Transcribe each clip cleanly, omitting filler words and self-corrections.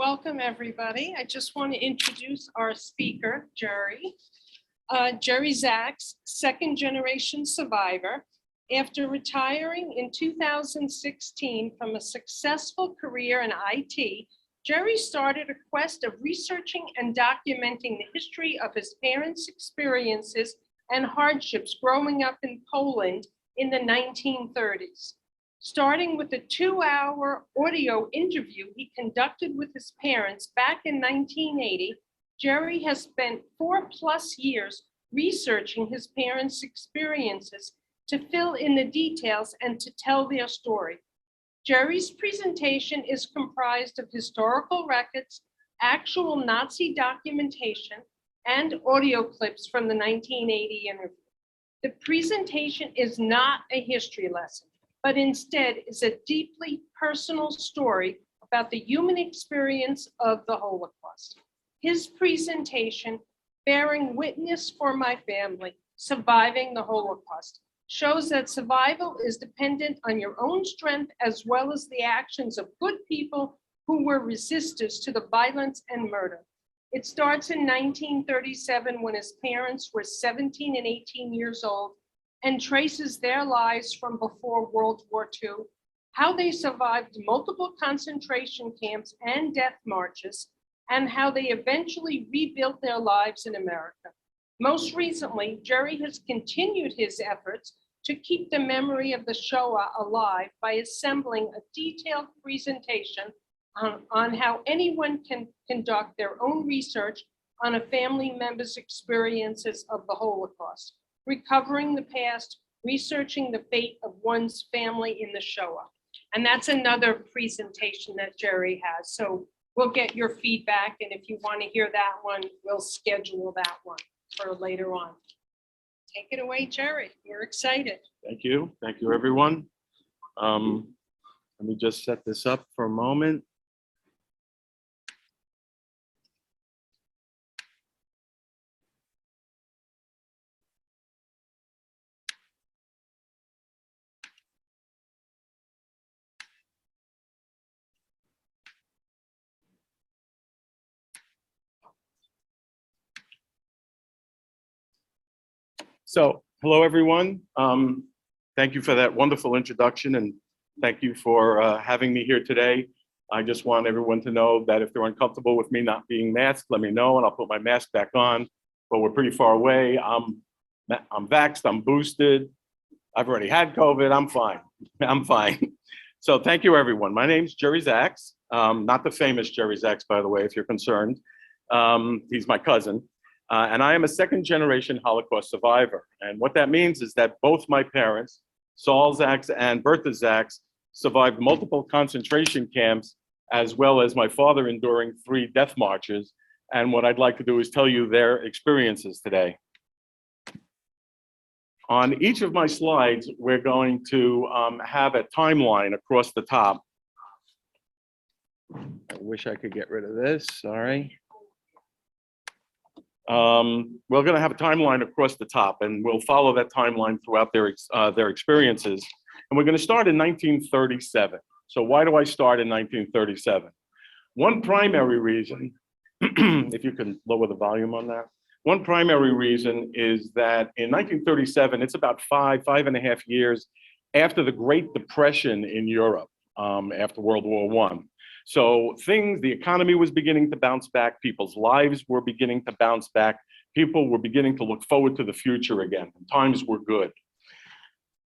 Welcome, everybody. I just want to introduce our speaker, Jerry. Jerry Zaks, second generation survivor. After retiring in 2016 from a successful career in IT, Jerry started a quest of researching and documenting the history of his parents' experiences and hardships growing up in Poland in the 1930s. Starting with a 2-hour audio interview he conducted with his parents back in 1980, Jerry has spent 4+ years researching his parents' experiences to fill in the details and to tell their story. Jerry's presentation is comprised of historical records, actual Nazi documentation, and audio clips from the 1980 interview. The presentation is not a history lesson, but instead is a deeply personal story about the human experience of the Holocaust. His presentation, Bearing Witness for My Family, Surviving the Holocaust, shows that survival is dependent on your own strength as well as the actions of good people who were resistors to the violence and murder. It starts in 1937 when his parents were 17 and 18 years old, and traces their lives from before World War II, how they survived multiple concentration camps and death marches, and how they eventually rebuilt their lives in America. Most recently, Jerry has continued his efforts to keep the memory of the Shoah alive by assembling a detailed presentation on how anyone can conduct their own research on a family member's experiences of the Holocaust, recovering the past, researching the fate of one's family in the Shoah. And that's another presentation that Jerry has. So we'll get your feedback. And if you want to hear that one, we'll schedule that one for later on. Take it away, Jerry. We're excited. Thank you. Thank you, everyone. Let me just set this up for a moment. So, hello, everyone. Thank you for that wonderful introduction, and thank you for having me here today. I just want everyone to know that if they're uncomfortable with me not being masked, let me know, and I'll put my mask back on. But we're pretty far away. I'm vaxxed, I'm boosted. I've already had COVID, I'm fine. I'm fine. So thank you, everyone. My name's Jerry Zaks, not the famous Jerry Zaks, by the way, if you're concerned. He's my cousin. And I am a second generation Holocaust survivor. And what that means is that both my parents, Saul Zaks and Bertha Zaks, survived multiple concentration camps, as well as my father enduring 3 death marches. And what I'd like to do is tell you their experiences today. On each of my slides, we're going to have a timeline across the top. I wish I could get rid of this, sorry. We're going to have a timeline across the top, and we'll follow that timeline throughout their experiences. And we're going to start in 1937. So why do I start in 1937? One primary reason, if you can lower the volume on that. One primary reason is that in 1937, it's about 5.5 years after the Great Depression in Europe, after World War I. So the economy was beginning to bounce back, people's lives were beginning to bounce back, people were beginning to look forward to the future again, and times were good.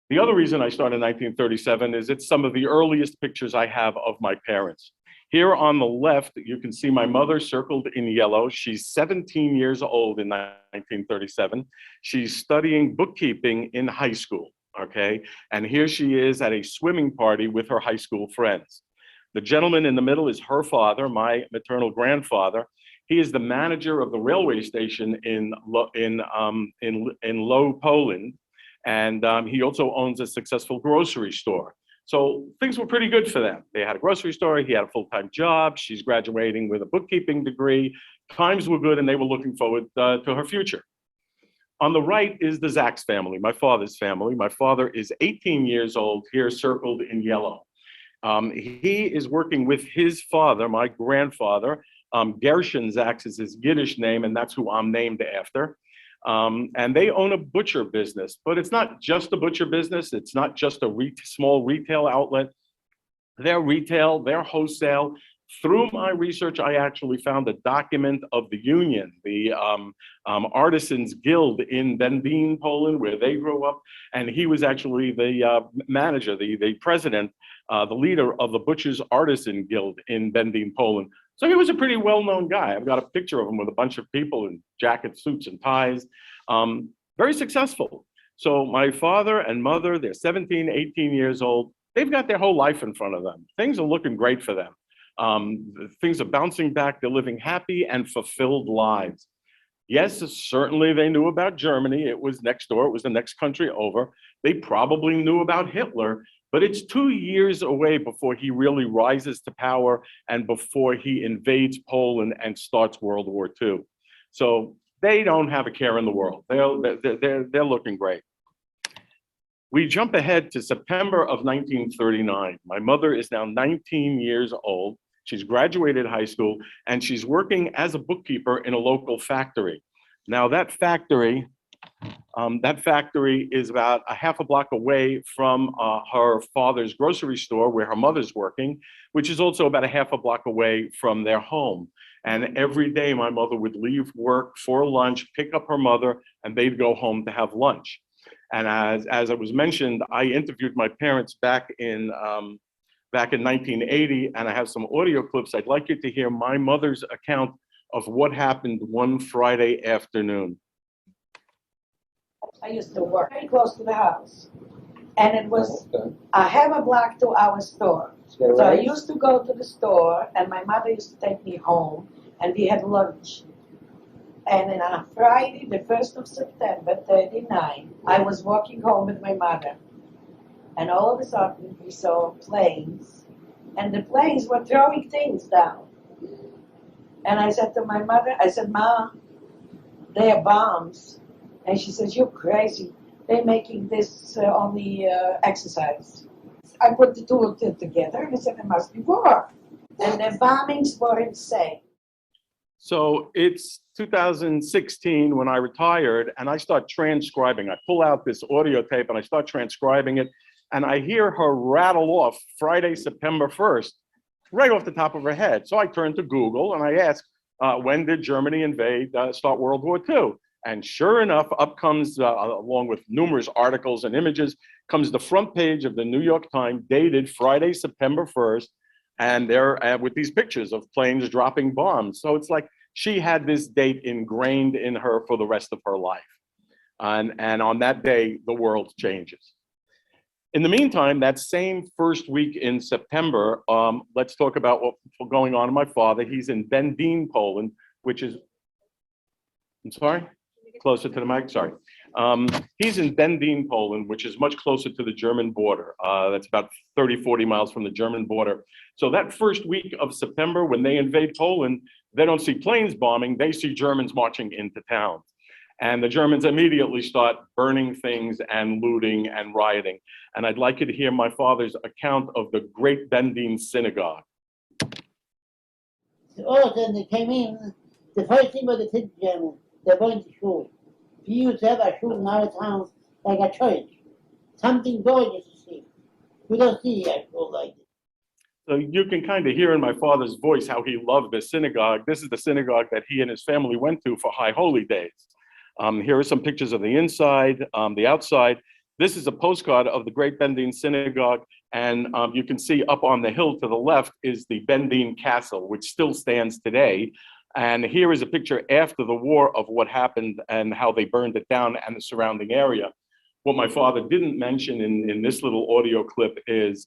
The other reason I started in 1937 is it's some of the earliest pictures I have of my parents. Here on the left, you can see my mother circled in yellow. She's 17 years old in 1937. She's studying bookkeeping in high school, okay? And here she is at a swimming party with her high school friends. The gentleman in the middle is her father, my maternal grandfather. He is the manager of the railway station in Low, Poland, and he also owns a successful grocery store. So things were pretty good for them. They had a grocery store, he had a full-time job, she's graduating with a bookkeeping degree. Times were good and they were looking forward to her future. On the right is the Zaks family, my father's family. My father is 18 years old, here circled in yellow. He is working with his father, my grandfather. Gershon Zaks is his Yiddish name, and that's who I'm named after. And they own a butcher business, but it's not just a butcher business. It's not just a small retail outlet. They're retail, they're wholesale. Through my research, I actually found a document of the union, the Artisans Guild in Będzin, Poland, where they grew up. And he was actually the manager, the president, the leader of the Butchers Artisan Guild in Będzin, Poland. So he was a pretty well-known guy. I've got a picture of him with a bunch of people in jackets, suits, and ties. Very successful. So my father and mother, they're 17, 18 years old. They've got their whole life in front of them. Things are looking great for them. Things are bouncing back. They're living happy and fulfilled lives. Yes, certainly they knew about Germany. It was next door. It was the next country over. They probably knew about Hitler, but it's 2 years away before he really rises to power and before he invades Poland and starts World War II. So they don't have a care in the world. They're looking great. We jump ahead to September of 1939. My mother is now 19 years old. She's graduated high school, and she's working as a bookkeeper in a local factory. Now, that factory is about a half a block away from her father's grocery store where her mother's working, which is also about a half a block away from their home. And every day, my mother would leave work for lunch, pick up her mother, and they'd go home to have lunch. And as it was mentioned, I interviewed my parents back in 1980, and I have some audio clips. I'd like you to hear my mother's account of what happened one Friday afternoon. I used to work very close to the house, and it was a half a block to our store. So I used to go to the store, and my mother used to take me home, and we had lunch. And then on a Friday, the 1st of September, 39, I was walking home with my mother. And all of a sudden, we saw planes. And the planes were throwing things down. And I said to my mother, I said, Ma, they are bombs. And she says, you're crazy. They're making this on the exercise. I put the two of them together, and I said, it must be war. And the bombings were insane. So it's 2016 when I retired, and I start transcribing. I pull out this audio tape and I start transcribing it, and I hear her rattle off Friday, September 1st, right off the top of her head. So I turn to Google and I ask, when did Germany start World War II? And sure enough, up comes, along with numerous articles and images, comes the front page of the New York Times, dated Friday, September 1st, and they're with these pictures of planes dropping bombs. So it's like she had this date ingrained in her for the rest of her life. And on that day, the world changes. In the meantime, that same first week in September, let's talk about what's going on with my father. He's in Będzin, Poland, which is, I'm sorry? Closer to the mic, sorry. He's in Będzin, Poland, which is much closer to the German border. That's about 30, 40 miles from the German border. So that first week of September, when they invade Poland, they don't see planes bombing, they see Germans marching into town. And the Germans immediately start burning things and looting and rioting. And I'd like you to hear my father's account of the Great Będzin Synagogue. All of a sudden they came in, the first thing was the kids German. They're going to school. We used to have a school in our town like a church. Something gorgeous to see. We don't see a school like this. So you can kind of hear in my father's voice how he loved this synagogue. This is the synagogue that he and his family went to for High Holy Days. Here are some pictures of the inside, the outside. This is a postcard of the Great Będzin Synagogue, and you can see up on the hill to the left is the Będzin Castle, which still stands today. And here is a picture after the war of what happened and how they burned it down and the surrounding area. What my father didn't mention in this little audio clip is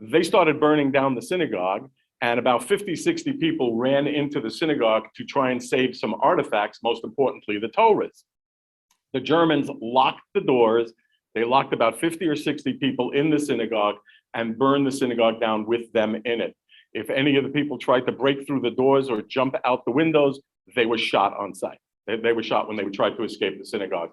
they started burning down the synagogue, and about 50, 60 people ran into the synagogue to try and save some artifacts, most importantly, the Torahs. The Germans locked the doors. They locked about 50 or 60 people in the synagogue and burned the synagogue down with them in it. If any of the people tried to break through the doors or jump out the windows, they were shot on sight. They were shot when they tried to escape the synagogue.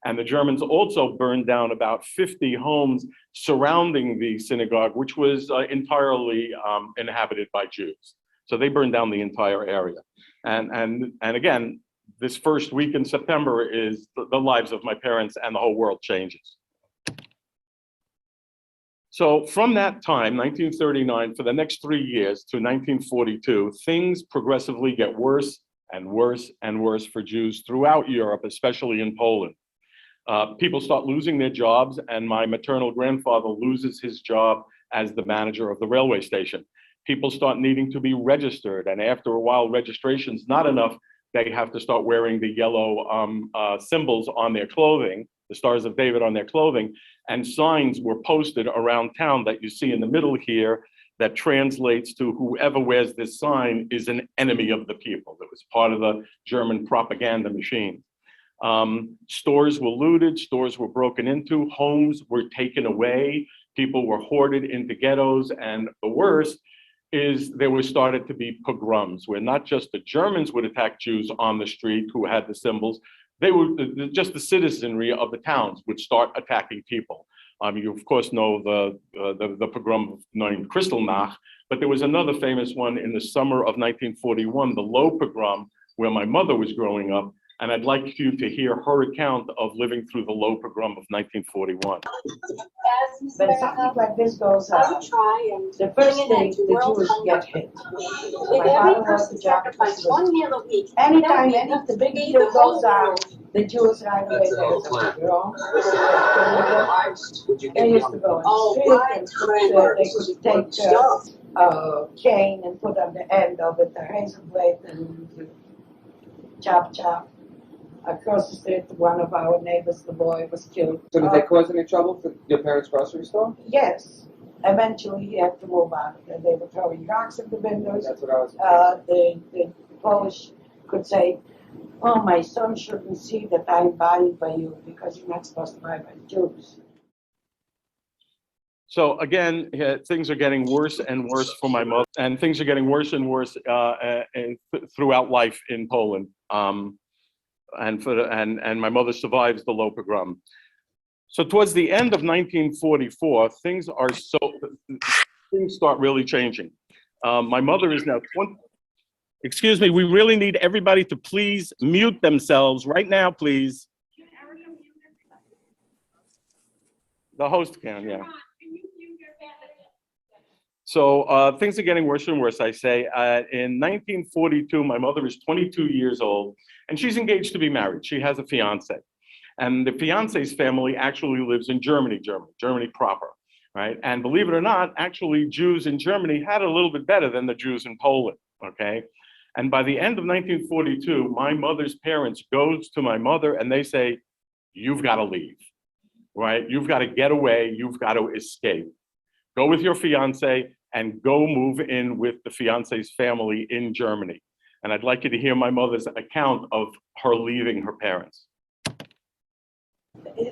And the Germans also burned down about 50 homes surrounding the synagogue, which was entirely inhabited by Jews. So they burned down the entire area. And again, this first week in September is the lives of my parents and the whole world changes. So from that time, 1939, for the next 3 years to 1942, things progressively get worse and worse and worse for Jews throughout Europe, especially in Poland. People start losing their jobs, and my maternal grandfather loses his job as the manager of the railway station. People start needing to be registered, and after a while, registration's not enough. They have to start wearing the yellow symbols on their clothing, the Stars of David on their clothing, and signs were posted around town that you see in the middle here that translates to whoever wears this sign is an enemy of the people. It was part of the German propaganda machine. Stores were looted, stores were broken into, homes were taken away, people were hoarded into ghettos, and the worst is there was started to be pogroms where not just the Germans would attack Jews on the street who had the symbols, they would just the citizenry of the towns would start attacking people. You of course know the pogrom named Kristallnacht, but there was another famous one in the summer of 1941, the Low pogrom, where my mother was growing up. And I'd like you to hear her account of living through the Low pogrom of 1941. When something like this goes on, the first thing the Jews get hit. My father was the job. Anytime any the big deal goes on, the Jews right away there's a pogrom. They used to go in the street and they could take a cane and put on the end of it a razor blade and chop chop. Across the street, one of our neighbors, the boy, was killed. So did they cause any trouble for your parents' grocery store? Yes. Eventually, he had to move out. And they were throwing rocks at the windows. That's what I was. The Polish could say, "Oh, my son shouldn't see that I'm buying by you because you're not supposed to buy by Jews." So again, things are getting worse and worse for my mother, and things are getting worse and worse throughout life in Poland. And my mother survives the Low pogrom. So towards the end of 1944, things start really changing. My mother is now 20. Excuse me, we really need everybody to please mute themselves right now, please. The host can, yeah. So things are getting worse and worse, I say. In 1942, my mother is 22 years old, and she's engaged to be married. She has a fiance. And the fiance's family actually lives in Germany proper, right? And believe it or not, actually Jews in Germany had it a little bit better than the Jews in Poland, okay? And by the end of 1942, my mother's parents goes to my mother and they say, "You've got to leave, right? You've got to get away, you've got to escape. Go with your fiance and go move in with the fiance's family in Germany." And I'd like you to hear my mother's account of her leaving her parents.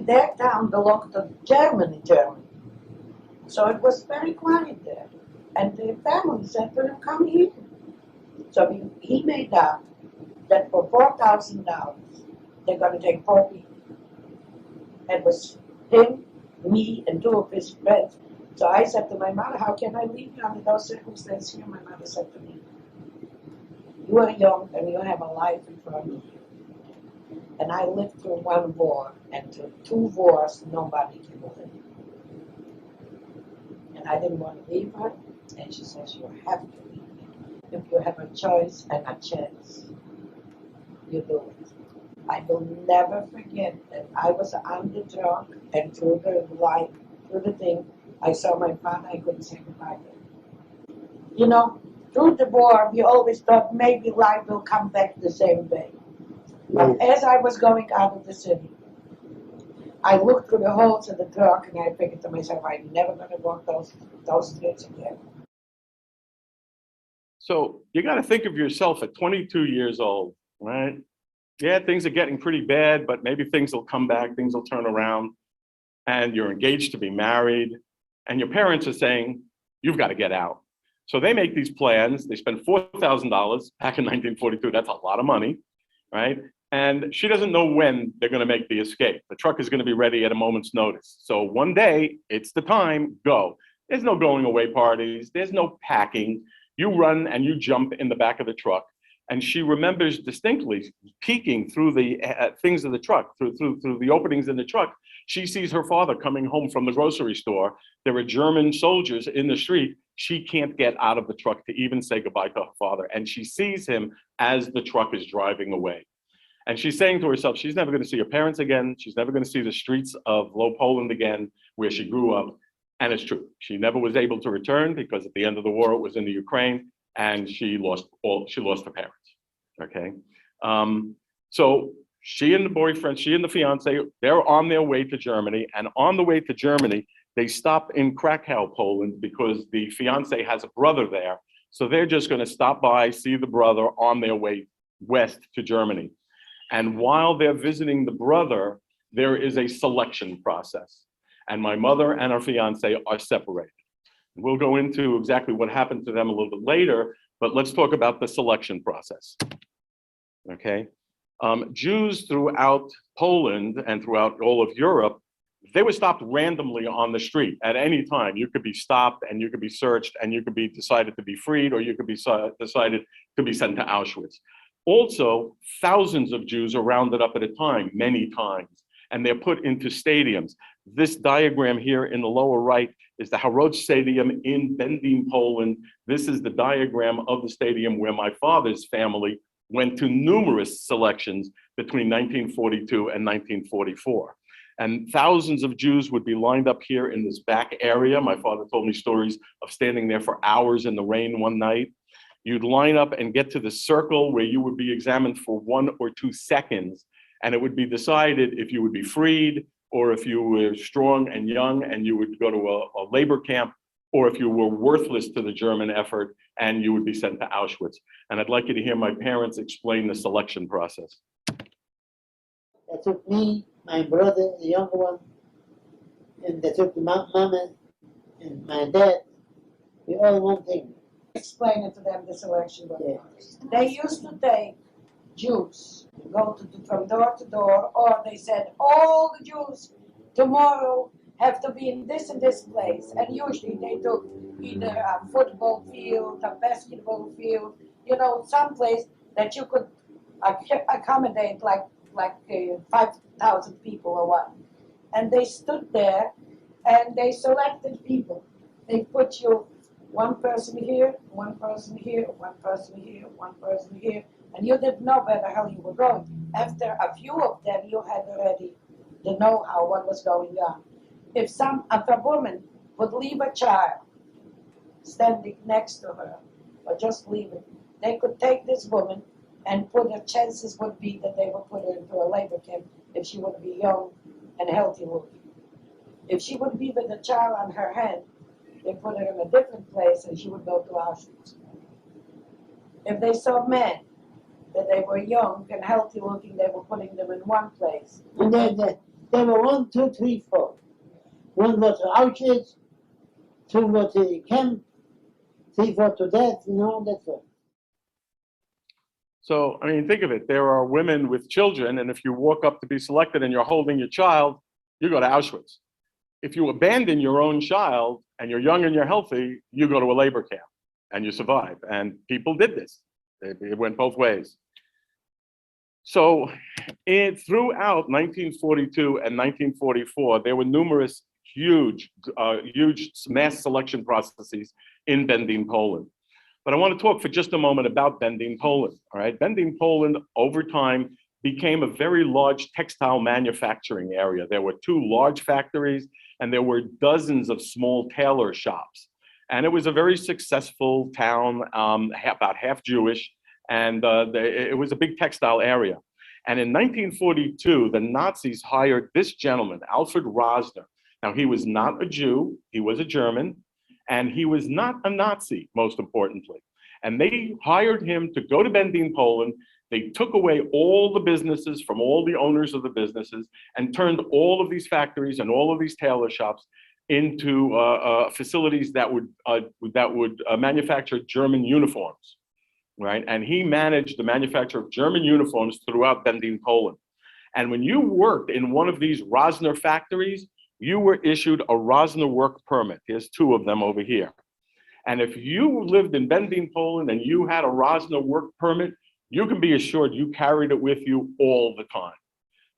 Their town belonged to Germany. So it was very quiet there. And the family said to him, "Come here." So he made up that for $4,000, they're going to take 4 people. It was him, me, and 2 of his friends. So I said to my mother, "How can I leave you under those circumstances here?" My mother said to me, "You are young and you have a life in front of you. And I lived through 1 war, and through 2 wars, nobody can live." And I didn't want to leave her, and she says, "You have to leave me. If you have a choice and a chance, you do it." I will never forget that I was on the truck, and through the thing, I saw my father. I couldn't say goodbye to him. You know, through the war, we always thought maybe life will come back the same way. But as I was going out of the city, I looked through the holes in the truck and I figured to myself, I'm never going to walk those streets again. So you got to think of yourself at 22 years old, right? Yeah, things are getting pretty bad, but maybe things will come back, things will turn around, and you're engaged to be married, and your parents are saying, "You've got to get out." So they make these plans. They spend $4,000 back in 1942. That's a lot of money, right? And she doesn't know when they're going to make the escape. The truck is going to be ready at a moment's notice. So one day, it's the time, go. There's no going away parties. There's no packing. You run and you jump in the back of the truck. And she remembers distinctly peeking through the things of the truck, through the openings in the truck. She sees her father coming home from the grocery store. There are German soldiers in the street. She can't get out of the truck to even say goodbye to her father. And she sees him as the truck is driving away. And she's saying to herself, she's never going to see her parents again. She's never going to see the streets of Low Poland again, where she grew up. And it's true. She never was able to return because at the end of the war, it was in the Ukraine, and she lost her parents. Okay. So she and the boyfriend, she and the fiance, they're on their way to Germany. And on the way to Germany, they stop in Krakow, Poland, because the fiance has a brother there. So they're just going to stop by, see the brother on their way west to Germany. And while they're visiting the brother, there is a selection process. And my mother and her fiance are separated. We'll go into exactly what happened to them a little bit later, but let's talk about the selection process. Okay. Jews throughout Poland and throughout all of Europe, they were stopped randomly on the street at any time. You could be stopped and you could be searched and you could be decided to be freed, or you could be decided to be sent to Auschwitz. Also, thousands of Jews are rounded up at a time, many times, and they're put into stadiums. This diagram here in the lower right is the Haroch Stadium in Będzin, Poland. This is the diagram of the stadium where my father's family went to numerous selections between 1942 and 1944. And thousands of Jews would be lined up here in this back area. My father told me stories of standing there for hours in the rain one night. You'd line up and get to the circle where you would be examined for 1 or 2 seconds, and it would be decided if you would be freed, or if you were strong and young and you would go to a labor camp, or if you were worthless to the German effort and you would be sent to Auschwitz. And I'd like you to hear my parents explain the selection process. They took me, my brother, the younger one, and they took the mama and my dad. We all one thing. Explain it to them, the selection process. They used to take Jews, go from door to door, or they said all the Jews tomorrow have to be in this and this place. And usually they took either a football field, a basketball field, you know, some place that you could accommodate like 5,000 people or what. And they stood there and they selected people. They put you one person here, one person here, one person here, one person here, and you didn't know where the hell you were going. After a few of them, you had already the know-how what was going on. If a woman would leave a child standing next to her, or just leave it, they could take this woman and the chances would be that they would put her into a labor camp if she would be young and healthy looking. If she would be with a child on her hand, they put her in a different place and she would go to Auschwitz. If they saw men that they were young and healthy looking, they were putting them in one place. And there were 1, 2, 3, 4. One was to Auschwitz, 2 were to the camp, 3 were to death, you know, that's it. So, I mean, think of it. There are women with children, and if you walk up to be selected and you're holding your child, you go to Auschwitz. If you abandon your own child and you're young and you're healthy, you go to a labor camp and you survive. And people did this. It went both ways. So throughout 1942 and 1944, there were numerous huge mass selection processes in Będzin, Poland. But I want to talk for just a moment about Będzin, Poland. All right, Będzin, Poland, over time, became a very large textile manufacturing area. There were 2 large factories, and there were dozens of small tailor shops. And it was a very successful town, about half Jewish, and it was a big textile area. And in 1942, the Nazis hired this gentleman, Alfred Rosner. Now, he was not a Jew, he was a German, and he was not a Nazi, most importantly. And they hired him to go to Będzin, Poland. They took away all the businesses from all the owners of the businesses and turned all of these factories and all of these tailor shops into facilities that would manufacture German uniforms. right? And he managed the manufacture of German uniforms throughout Bendin, Poland. And when you worked in one of these Rosner factories, you were issued a Rosner work permit. Here's two of them over here. And if you lived in Bendin, Poland, and you had a Rosner work permit, you can be assured you carried it with you all the time,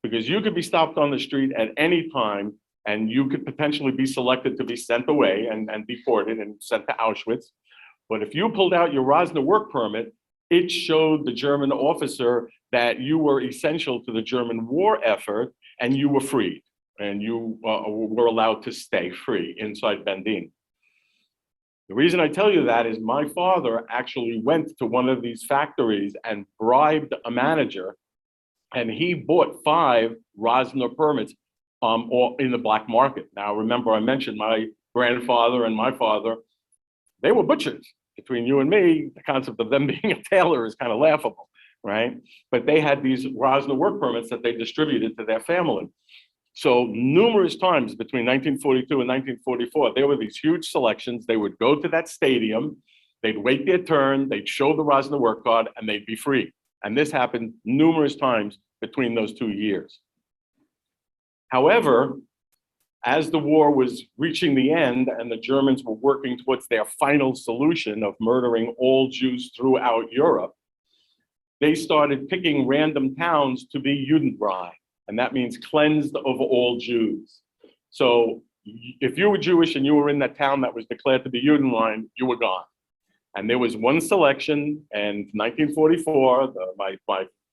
because you could be stopped on the street at any time and you could potentially be selected to be sent away and deported and sent to Auschwitz. But if you pulled out your Rosner work permit, it showed the German officer that you were essential to the German war effort and you were freed and you were allowed to stay free inside Bendin. The reason I tell you that is my father actually went to one of these factories and bribed a manager, and he bought 5 Rosner permits or in the black market. Now, remember, I mentioned my grandfather and my father, they were butchers. Between you and me, the concept of them being a tailor is kind of laughable, right? But they had these Rosner work permits that they distributed to their family. So numerous times between 1942 and 1944, there were these huge selections. They would go to that stadium, they'd wait their turn, they'd show the Rosner work card, and they'd be free. And this happened numerous times between those 2 years. However, as the war was reaching the end and the Germans were working towards their final solution of murdering all Jews throughout Europe, they started picking random towns to be Judenfrei, and that means cleansed of all Jews. So if you were Jewish and you were in that town that was declared to be Judenfrei, you were gone. And there was one selection, and 1944,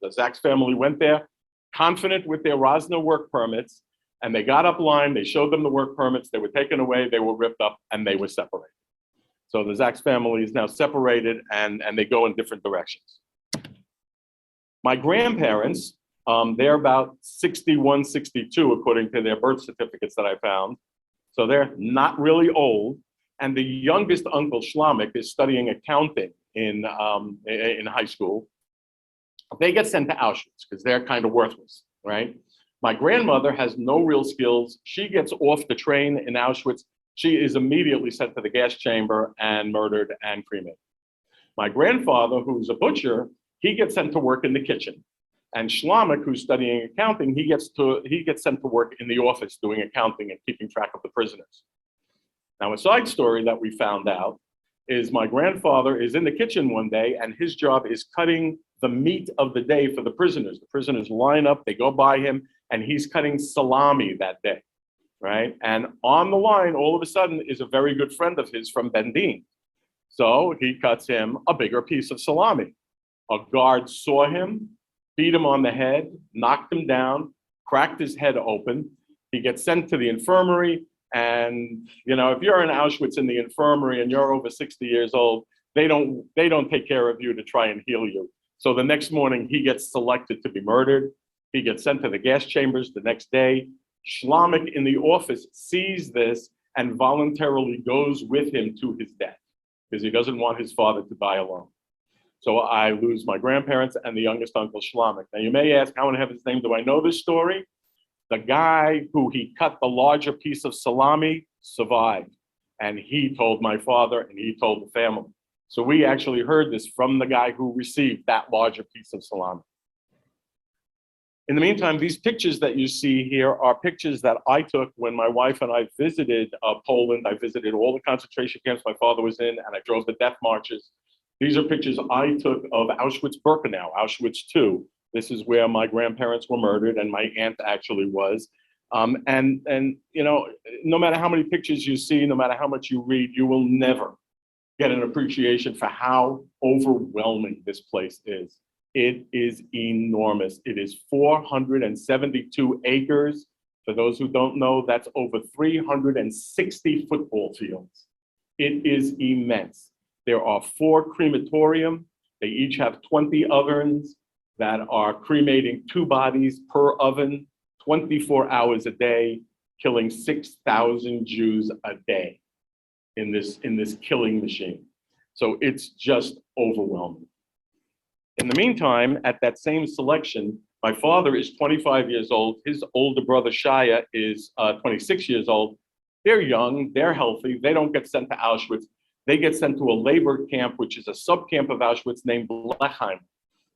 the Zaks family went there, confident with their Rosner work permits, and they got up line, they showed them the work permits, they were taken away, they were ripped up, and they were separated. So the Zaks family is now separated, and they go in different directions. My grandparents, they're about 61, 62, according to their birth certificates that I found. So they're not really old. And the youngest uncle, Shlomik, is studying accounting in high school. They get sent to Auschwitz because they're kind of worthless, right? My grandmother has no real skills. She gets off the train in Auschwitz. She is immediately sent to the gas chamber and murdered and cremated. My grandfather, who's a butcher, he gets sent to work in the kitchen. And Shlomik, who's studying accounting, he gets sent to work in the office doing accounting and keeping track of the prisoners. Now, a side story that we found out is my grandfather is in the kitchen one day and his job is cutting the meat of the day for the prisoners. The prisoners line up, they go by him, and he's cutting salami that day, right? And on the line, all of a sudden, is a very good friend of his from Bendin. So he cuts him a bigger piece of salami. A guard saw him, beat him on the head, knocked him down, cracked his head open. He gets sent to the infirmary. And, you know, if you're in Auschwitz in the infirmary and you're over 60 years old, they don't take care of you to try and heal you. So the next morning he gets selected to be murdered. He gets sent to the gas chambers the next day. Shlomik in the office sees this and voluntarily goes with him to his death because he doesn't want his father to die alone. So I lose my grandparents and the youngest uncle, Shlomik. Now you may ask, how in heaven's name do I know this story? The guy who he cut the larger piece of salami survived. And he told my father and he told the family. So we actually heard this from the guy who received that larger piece of salami. In the meantime, these pictures that you see here are pictures that I took when my wife and I visited Poland. I visited all the concentration camps my father was in, and I drove the death marches. These are pictures I took of Auschwitz-Birkenau, Auschwitz II. This is where my grandparents were murdered, and my aunt actually was. And you know, no matter how many pictures you see, no matter how much you read, you will never get an appreciation for how overwhelming this place is. It is enormous. It is 472 acres. For those who don't know, that's over 360 football fields. It is immense. There are 4 crematorium. They each have 20 ovens that are cremating 2 bodies per oven, 24 hours a day, killing 6,000 Jews a day in this killing machine. So it's just overwhelming. In the meantime, at that same selection, my father is 25 years old. His older brother, Shaya, is 26 years old. They're young, they're healthy, they don't get sent to Auschwitz. they get sent to a labor camp, which is a sub-camp of Auschwitz named Blechheimer.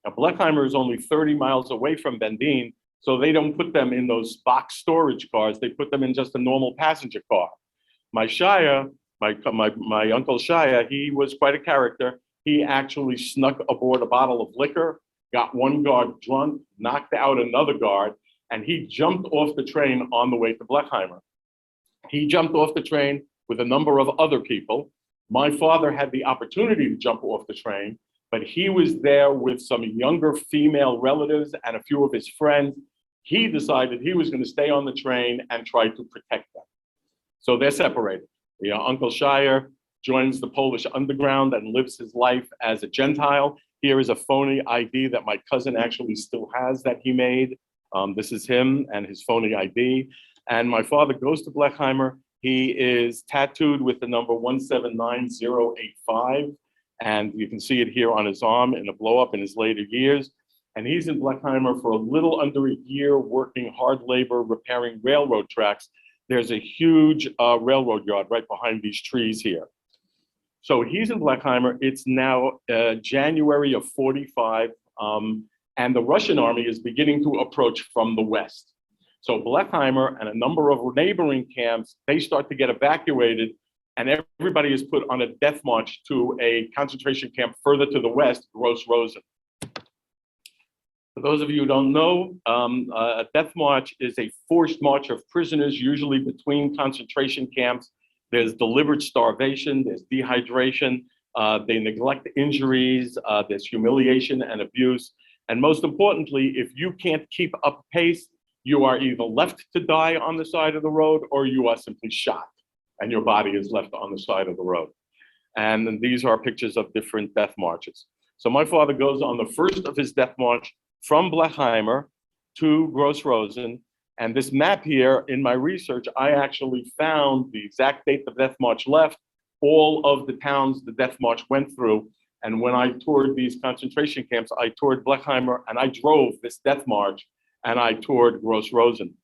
Now, Blechheimer is only 30 miles away from Bendin, so they don't put them in those box storage cars. They put them in just a normal passenger car. My Shia, my uncle Shia, he was quite a character. He actually snuck aboard a bottle of liquor, got one guard drunk, knocked out another guard, and he jumped off the train on the way to Blechheimer. He jumped off the train with a number of other people. My father had the opportunity to jump off the train, but he was there with some younger female relatives and a few of his friends. He decided he was going to stay on the train and try to protect them. So they're separated. Uncle Shire joins the Polish underground and lives his life as a Gentile. Here is a phony ID that my cousin actually still has that he made. This is him and his phony ID. And my father goes to Blechheimer. He is tattooed with the number 179085. And you can see it here on his arm in a blow up in his later years. And he's in Blechheimer for a little under a year, working hard labor, repairing railroad tracks. There's a huge railroad yard right behind these trees here. So he's in Blechheimer. It's now January of 45, and the Russian army is beginning to approach from the west. So Blechheimer and a number of neighboring camps, they start to get evacuated, and everybody is put on a death march to a concentration camp further to the west, Gross Rosen. For those of you who don't know, a death march is a forced march of prisoners, usually between concentration camps. There's deliberate starvation, there's dehydration, they neglect injuries, there's humiliation and abuse. And most importantly, if you can't keep up pace, you are either left to die on the side of the road or you are simply shot and your body is left on the side of the road. And these are pictures of different death marches. So my father goes on the first of his death march from Blechheimer to Gross Rosen. And this map here, in my research, I actually found the exact date the death march left, all of the towns the death march went through. And when I toured these concentration camps, I toured Blechheimer and I drove this death march and I toured Gross Rosen.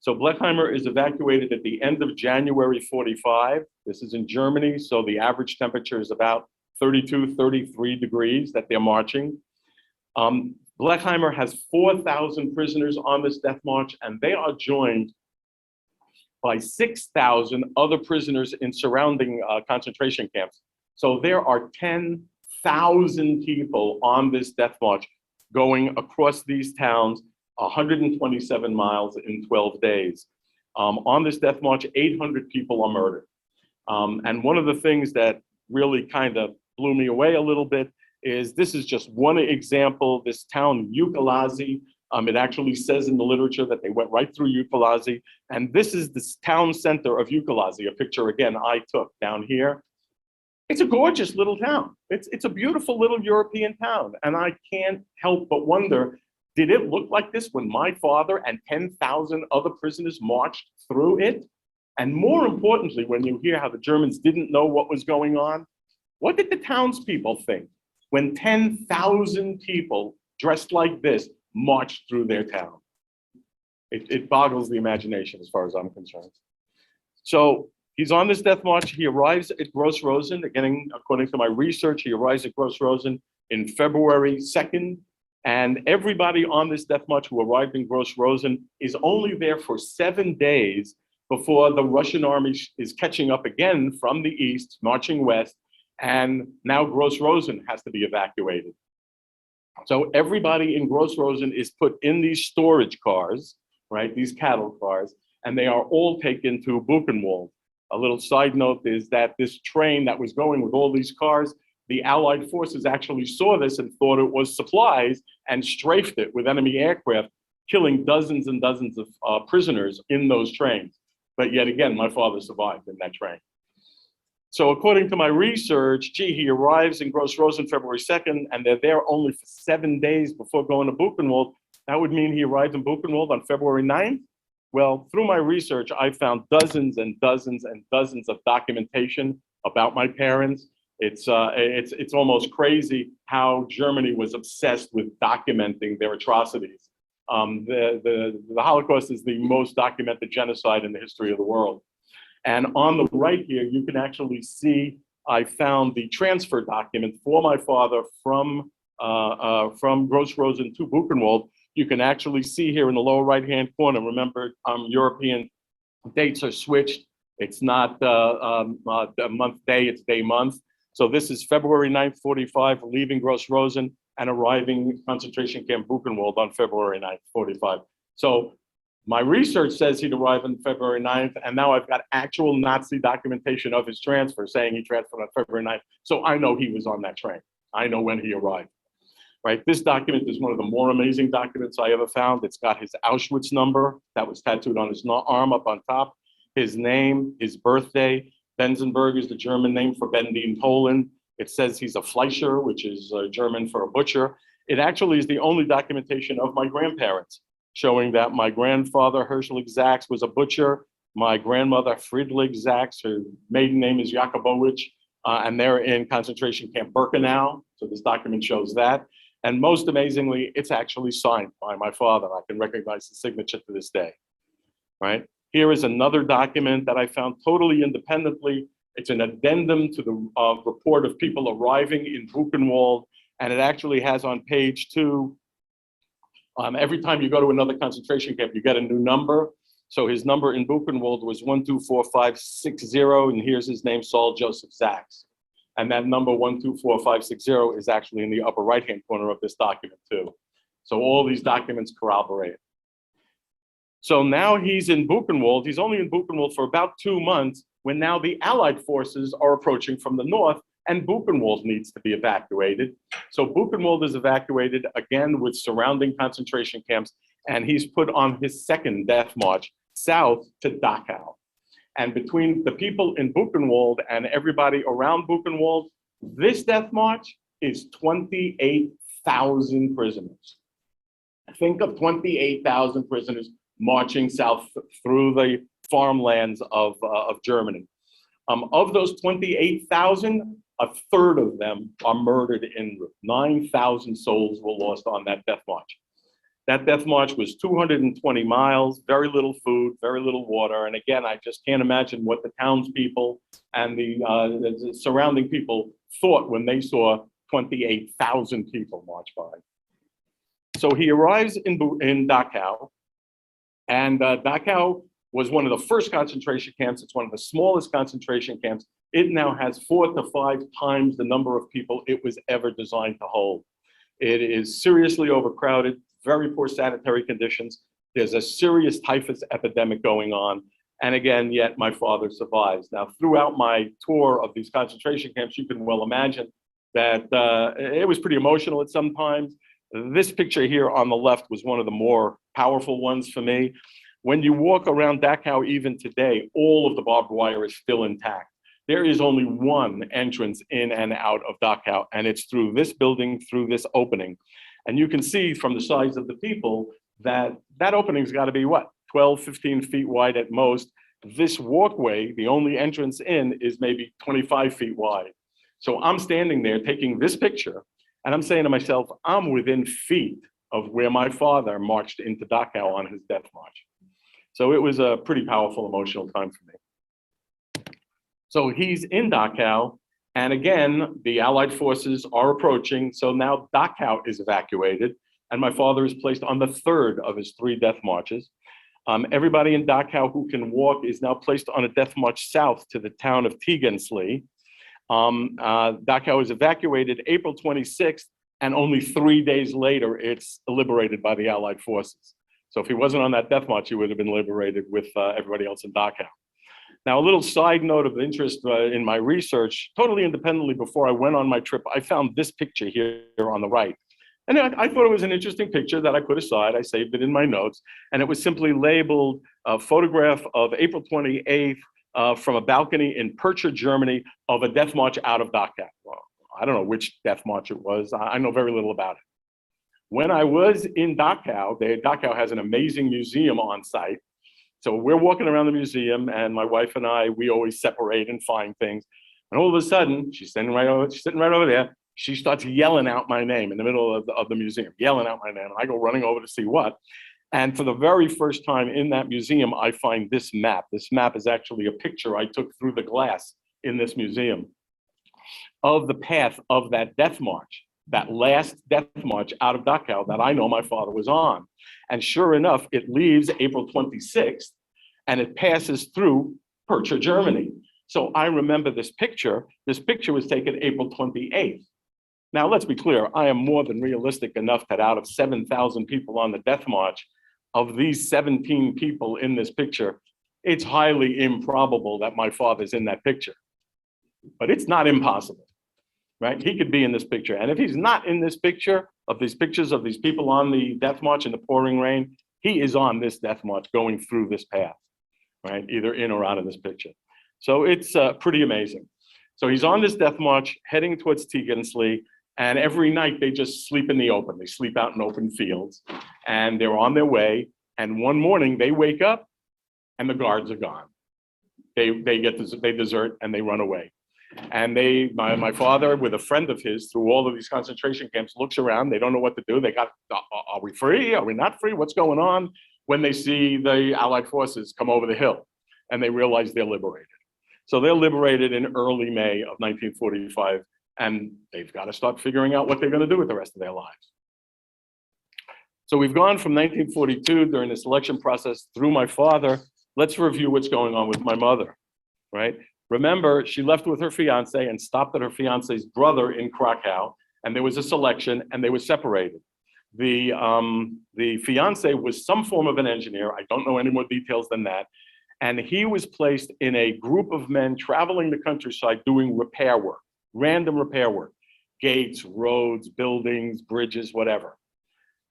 So Blechheimer is evacuated at the end of January 45. This is in Germany, so the average temperature is about 32, 33 degrees that they're marching. Blechheimer has 4,000 prisoners on this death march, and they are joined by 6,000 other prisoners in surrounding concentration camps. So there are 10,000 people on this death march going across these towns, 127 miles in 12 days. On this death march, 800 people are murdered. And one of the things that really kind of blew me away a little bit is this is just one example, this town, Ukalazi. It actually says in the literature that they went right through Ukalazi. And this is the town center of Ukalazi, a picture, again, I took down here. It's a gorgeous little town. It's a beautiful little European town. And I can't help but wonder, did it look like this when my father and 10,000 other prisoners marched through it? And more importantly, when you hear how the Germans didn't know what was going on, what did the townspeople think when 10,000 people dressed like this marched through their town? It boggles the imagination as far as I'm concerned. So he's on this death march. He arrives at Gross Rosen. Again, according to my research, he arrives at Gross Rosen in February 2nd. And everybody on this death march who arrived in Gross Rosen is only there for 7 days before the Russian army is catching up again from the east, marching west. And now Gross Rosen has to be evacuated. So everybody in Gross Rosen is put in these storage cars, right? These cattle cars, and they are all taken to Buchenwald. A little side note is that this train that was going with all these cars, the Allied forces actually saw this and thought it was supplies and strafed it with enemy aircraft, killing dozens and dozens of prisoners in those trains. But yet again, my father survived in that train. So according to my research, he arrives in Gross Rosen February 2nd, and they're there only for 7 days before going to Buchenwald. That would mean he arrived in Buchenwald on February 9th. Well, through my research, I found dozens and dozens and dozens of documentation about my parents. It's almost crazy how Germany was obsessed with documenting their atrocities. The Holocaust is the most documented genocide in the history of the world. And on the right here, you can actually see I found the transfer document for my father from Gross Rosen to Buchenwald. You can actually see here in the lower right-hand corner, remember, European dates are switched. It's not a month day, it's day month. So this is February 9th, 45, leaving Gross Rosen and arriving concentration camp Buchenwald on February 9th, 45. So my research says he'd arrive on February 9th, and now I've got actual Nazi documentation of his transfer saying he transferred on February 9th. So I know he was on that train. I know when he arrived. Right, this document is one of the more amazing documents I ever found. It's got his Auschwitz number that was tattooed on his arm up on top, his name, his birthday. Benzenberg is the German name for Bendin, Poland. It says he's a Fleischer, which is German for a butcher. It actually is the only documentation of my grandparents, showing that my grandfather, Herschel Zaks, was a butcher. My grandmother, Friedrich Zaks, her maiden name is Jakobowicz, and they're in concentration camp Birkenau. So this document shows that. And most amazingly, it's actually signed by my father. I can recognize the signature to this day, right? Here is another document that I found totally independently. It's an addendum to the report of people arriving in Buchenwald, and it actually has on page 2, every time you go to another concentration camp, you get a new number. So his number in Buchenwald was 124560, and here's his name, Saul Joseph Zaks. And that number 124560 is actually in the upper right-hand corner of this document too. So all these documents corroborate. So now he's in Buchenwald. He's only in Buchenwald for about 2 months when now the Allied forces are approaching from the north and Buchenwald needs to be evacuated. So Buchenwald is evacuated again with surrounding concentration camps, and he's put on his second death march south to Dachau. And between the people in Buchenwald and everybody around Buchenwald, this death march is 28,000 prisoners. Think of 28,000 prisoners marching south through the farmlands of Germany. Of those 28,000, a third of them are murdered en route. 9,000 souls were lost on that death march. That death march was 220 miles, very little food, very little water. And again, I just can't imagine what the townspeople and the surrounding people thought when they saw 28,000 people march by. So he arrives in Dachau, and Dachau was one of the first concentration camps. It's one of the smallest concentration camps. It now has 4 to 5 times the number of people it was ever designed to hold. It is seriously overcrowded, very poor sanitary conditions. There's a serious typhus epidemic going on. And again, yet my father survives. Now, throughout my tour of these concentration camps, you can well imagine that it was pretty emotional at some times. This picture here on the left was one of the more powerful ones for me. When you walk around Dachau even today, all of the barbed wire is still intact. There is only one entrance in and out of Dachau, and it's through this building, through this opening. And you can see from the size of the people that that opening's got to be what, 12, 15 feet wide at most. This walkway, the only entrance in, is maybe 25 feet wide. So I'm standing there taking this picture, and I'm saying to myself, I'm within feet of where my father marched into Dachau on his death march. So it was a pretty powerful emotional time for me. So he's in Dachau, and again, the Allied forces are approaching. So now Dachau is evacuated, and my father is placed on the third of his 3 death marches. Everybody in Dachau who can walk is now placed on a death march south to the town of Tegernsee. Dachau is evacuated April 26th, and only 3 days later, it's liberated by the Allied forces. So if he wasn't on that death march, he would have been liberated with everybody else in Dachau. Now, a little side note of interest in my research, totally independently before I went on my trip, I found this picture here on the right. And I thought it was an interesting picture that I put aside. I saved it in my notes, and it was simply labeled a photograph of April 28th from a balcony in Percha, Germany, of a death march out of Dachau. Well, I don't know which death march it was. I know very little about it. When I was in Dachau, Dachau has an amazing museum on site. So we're walking around the museum, and my wife and I, we always separate and find things. And all of a sudden, she's sitting right over there. She starts yelling out my name in the middle of the museum, yelling out my name. And I go running over to see what. And for the very first time in that museum, I find this map. This map is actually a picture I took through the glass in this museum. of the path of that death march, that last death march out of Dachau that I know my father was on. And sure enough, it leaves April 26th and it passes through Percha, Germany. So I remember this picture. This picture was taken April 28th. Now, let's be clear, I am more than realistic enough that out of 7,000 people on the death march, of these 17 people in this picture, it's highly improbable that my father's in that picture. But it's not impossible, right? He could be in this picture. And if he's not in this picture, of these pictures of these people on the death march in the pouring rain, he is on this death march going through this path, right? Either in or out of this picture. So it's pretty amazing. So he's on this death march heading towards Tegernsee, and every night they just sleep in the open. They sleep out in open fields and they're on their way. And one morning they wake up and the guards are gone. They desert and they run away. And my father, with a friend of his, through all of these concentration camps, looks around. They don't know what to do. Are we free? Are we not free? What's going on? When they see the Allied forces come over the hill and they realize they're liberated. So they're liberated in early May of 1945, and they've got to start figuring out what they're going to do with the rest of their lives. So we've gone from 1942 during the selection process through my father. Let's review what's going on with my mother, right? Remember, she left with her fiance and stopped at her fiance's brother in Krakow, and there was a selection and they were separated. The fiance was some form of an engineer. I don't know any more details than that. And he was placed in a group of men traveling the countryside doing repair work, random repair work, gates, roads, buildings, bridges, whatever.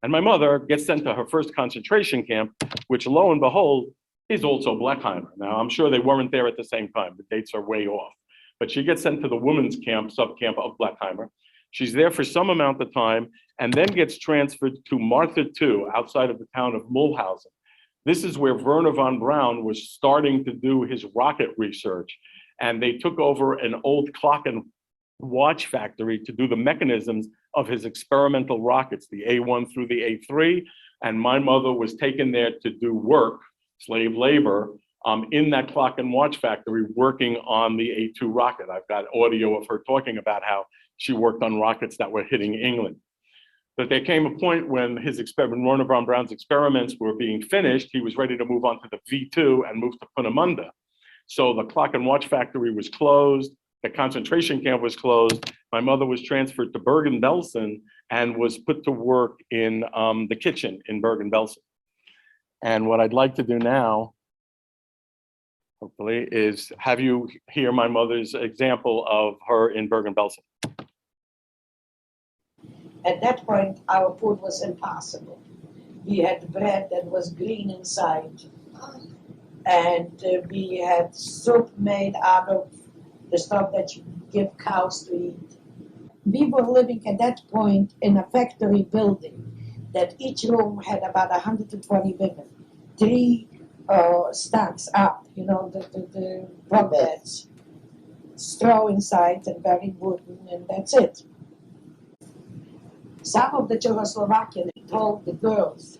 And my mother gets sent to her first concentration camp, which lo and behold, is also Blechheimer. Now, I'm sure they weren't there at the same time. The dates are way off. But she gets sent to the women's camp, subcamp of Blechheimer. She's there for some amount of time and then gets transferred to Martha II outside of the town of Mulhausen. This is where Werner von Braun was starting to do his rocket research. And they took over an old clock and watch factory to do the mechanisms of his experimental rockets, the A1 through the A3. And my mother was taken there to do work, slave labor, in that clock and watch factory working on the A2 rocket. I've got audio of her talking about how she worked on rockets that were hitting England. But there came a point when Werner von Braun's experiments were being finished, he was ready to move on to the V2 and move to Peenemünde. So the clock and watch factory was closed, the concentration camp was closed. My mother was transferred to Bergen-Belsen and was put to work in the kitchen in Bergen-Belsen. And what I'd like to do now, hopefully, is have you hear my mother's example of her in Bergen-Belsen. At that point, our food was impossible. We had bread that was green inside, and we had soup made out of the stuff that you give cows to eat. We were living at that point in a factory building that each room had about 120 women, 3 stacks up, you know, the bunk beds, straw inside and very wooden, and that's it. Some of the Czechoslovakians told the girls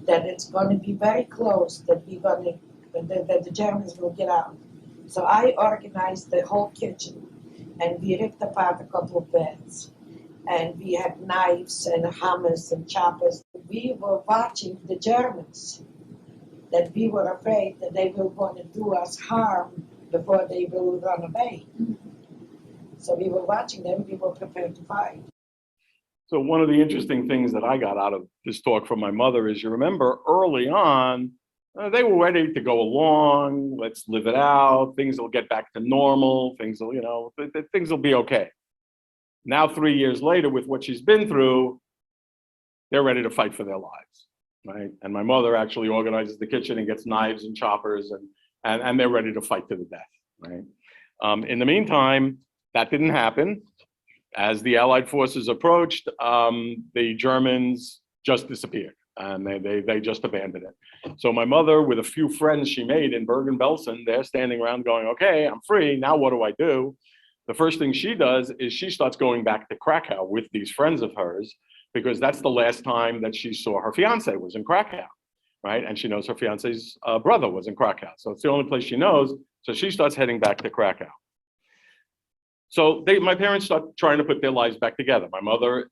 that it's going to be very close, that that the Germans will get out. So I organized the whole kitchen, and we ripped apart a couple of beds, and we had knives and hammers and choppers. We were watching the Germans, that we were afraid that they were going to do us harm before they will run away. So we were watching them, we were prepared to fight. So one of the interesting things that I got out of this talk from my mother is, you remember early on, they were ready to go along, let's live it out, things will get back to normal, things will, you know, things will be okay. Now, 3 years later, with what she's been through, they're ready to fight for their lives, right? And my mother actually organizes the kitchen and gets knives and choppers, and they're ready to fight to the death, right? In the meantime, that didn't happen. As the Allied forces approached, the Germans just disappeared and they just abandoned it. So my mother, with a few friends she made in Bergen-Belsen, they're standing around going, okay, I'm free, now what do I do? The first thing she does is she starts going back to Krakow with these friends of hers, because that's the last time that she saw her fiance was in Krakow, right? And she knows her fiance's brother was in Krakow. So it's the only place she knows. So she starts heading back to Krakow. So my parents start trying to put their lives back together. My mother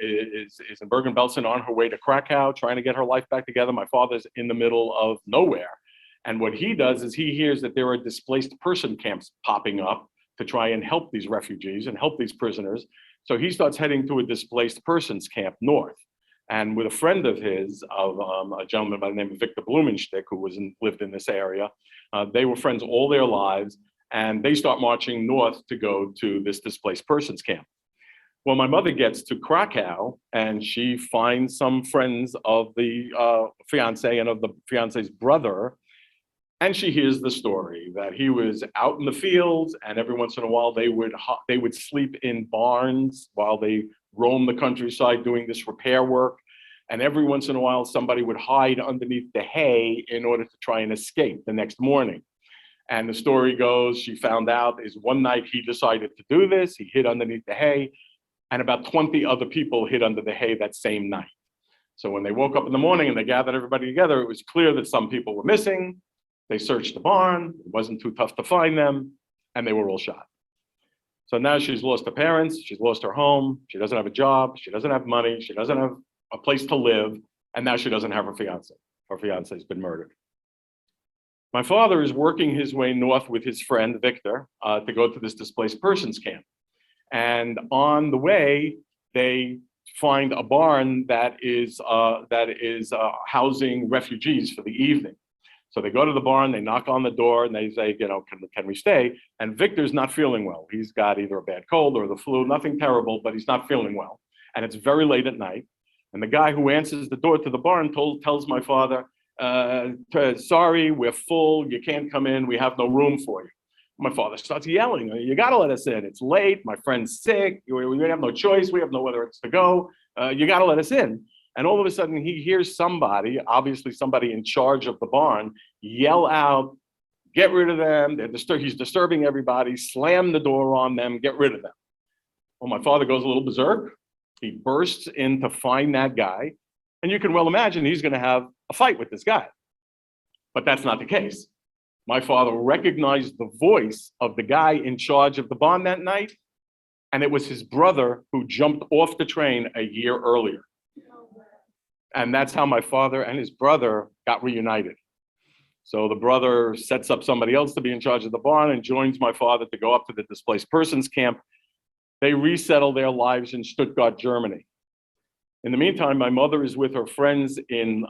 is in Bergen-Belsen on her way to Krakow, trying to get her life back together. My father's in the middle of nowhere. And what he does is he hears that there are displaced person camps popping up to try and help these refugees and help these prisoners. So he starts heading to a displaced persons camp north. And with a friend of his, a gentleman by the name of Victor Blumenstick, who lived in this area, they were friends all their lives. And they start marching north to go to this displaced persons camp. Well, my mother gets to Krakow and she finds some friends of the fiance and of the fiance's brother. And she hears the story that he was out in the fields, and every once in a while they would sleep in barns while they roamed the countryside doing this repair work. And every once in a while somebody would hide underneath the hay in order to try and escape the next morning. And the story goes, she found out is one night he decided to do this. He hid underneath the hay, and about 20 other people hid under the hay that same night. So when they woke up in the morning and they gathered everybody together, it was clear that some people were missing. They searched the barn. It wasn't too tough to find them, and they were all shot. So now she's lost her parents. She's lost her home. She doesn't have a job. She doesn't have money. She doesn't have a place to live. And now she doesn't have her fiance. Her fiance has been murdered. My father is working his way north with his friend, Victor, to go to this displaced persons camp. And on the way, they find a barn that is housing refugees for the evening. So they go to the barn, they knock on the door, and they say, can we stay? And Victor's not feeling well. He's got either a bad cold or the flu, nothing terrible, but he's not feeling well. And it's very late at night. And the guy who answers the door to the barn tells my father, sorry, we're full, you can't come in, we have no room for you. My father starts yelling, you gotta let us in, it's late, my friend's sick, we have no choice, we have nowhere else to go, you gotta let us in. And all of a sudden he hears somebody, obviously somebody in charge of the barn, yell out, get rid of them, he's disturbing everybody, slam the door on them, get rid of them. Well, my father goes a little berserk, he bursts in to find that guy, and you can well imagine he's gonna have a fight with this guy. But that's not the case. My father recognized the voice of the guy in charge of the barn that night, and it was his brother who jumped off the train a year earlier. And that's how my father and his brother got reunited. So the brother sets up somebody else to be in charge of the barn and joins my father to go up to the displaced persons camp. They resettle their lives in Stuttgart, Germany. In the meantime, my mother is with her friends in